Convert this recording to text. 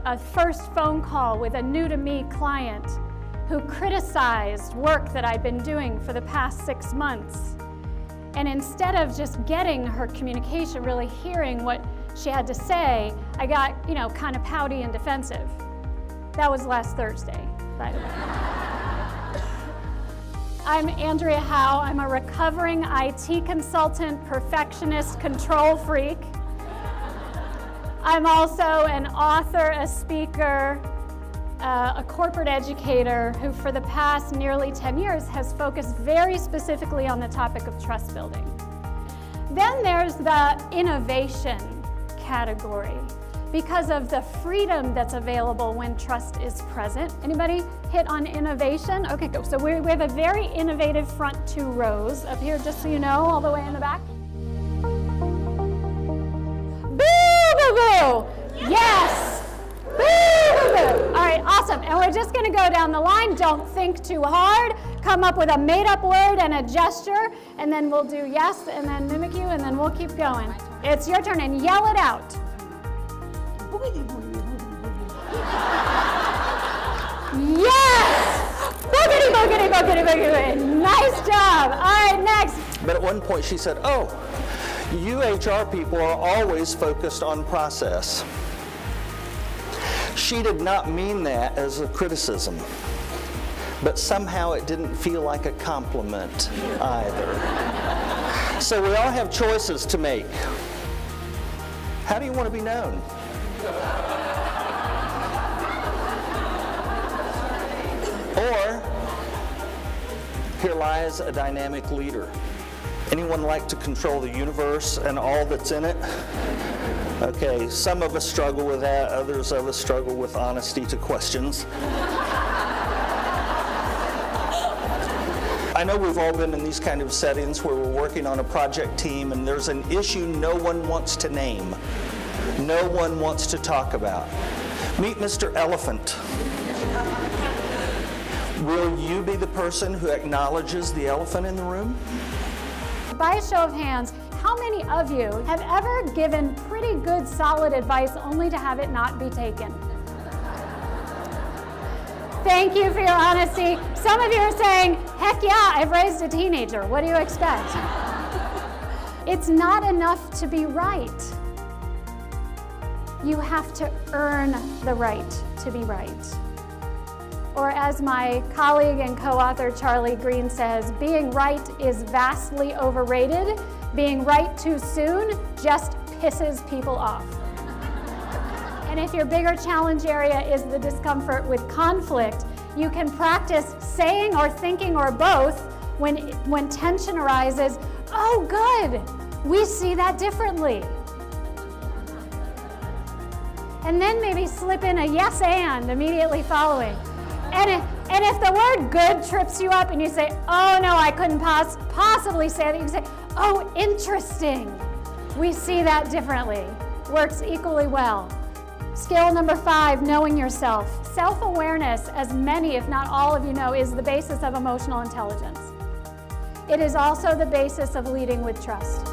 a first phone call with a new-to-me client who criticized work that I'd been doing for the past 6 months. And instead of just getting her communication, really hearing what she had to say, I got, kind of pouty and defensive. That was last Thursday, by the way. I'm Andrea Howe. I'm a recovering IT consultant, perfectionist, control freak. I'm also an author, a speaker, a corporate educator who for the past nearly 10 years has focused very specifically on the topic of trust building. Then there's the innovation category because of the freedom that's available when trust is present. Anybody hit on innovation? Okay, go. So we have a very innovative front 2 rows up here, just so you know, all the way in the back. Boo, boo, boo. Yes. Boo, boo, boo. All right, awesome. And we're just going to go down the line. Don't think too hard. Come up with a made-up word and a gesture, and then we'll do yes, and then mimic you, and then we'll keep going. It's your turn, and yell it out. Yes! Boogity, boogity, boogity, boogity. Nice job. All right, next. But at one point she said, oh, you HR people are always focused on process. She did not mean that as a criticism, but somehow it didn't feel like a compliment either. So we all have choices to make. How do you want to be known? Or, here lies a dynamic leader. Anyone like to control the universe and all that's in it? Okay, some of us struggle with that, others of us struggle with honesty to questions. I know we've all been in these kind of settings where we're working on a project team and there's an issue no one wants to name, no one wants to talk about. Meet Mr. Elephant. Will you be the person who acknowledges the elephant in the room? By a show of hands, how many of you have ever given pretty good, solid advice only to have it not be taken? Thank you for your honesty. Some of you are saying, heck yeah, I've raised a teenager. What do you expect? It's not enough to be right. You have to earn the right to be right. Or as my colleague and co-author Charlie Green says, being right is vastly overrated. Being right too soon just pisses people off. And if your bigger challenge area is the discomfort with conflict, you can practice saying or thinking or both when tension arises, oh good, we see that differently. And then maybe slip in a yes and immediately following. And if the word good trips you up and you say, oh no, I couldn't possibly say that, you can say, oh, interesting. We see that differently. Works equally well. Skill number 5, knowing yourself. Self-awareness, as many, if not all of you know, is the basis of emotional intelligence. It is also the basis of leading with trust.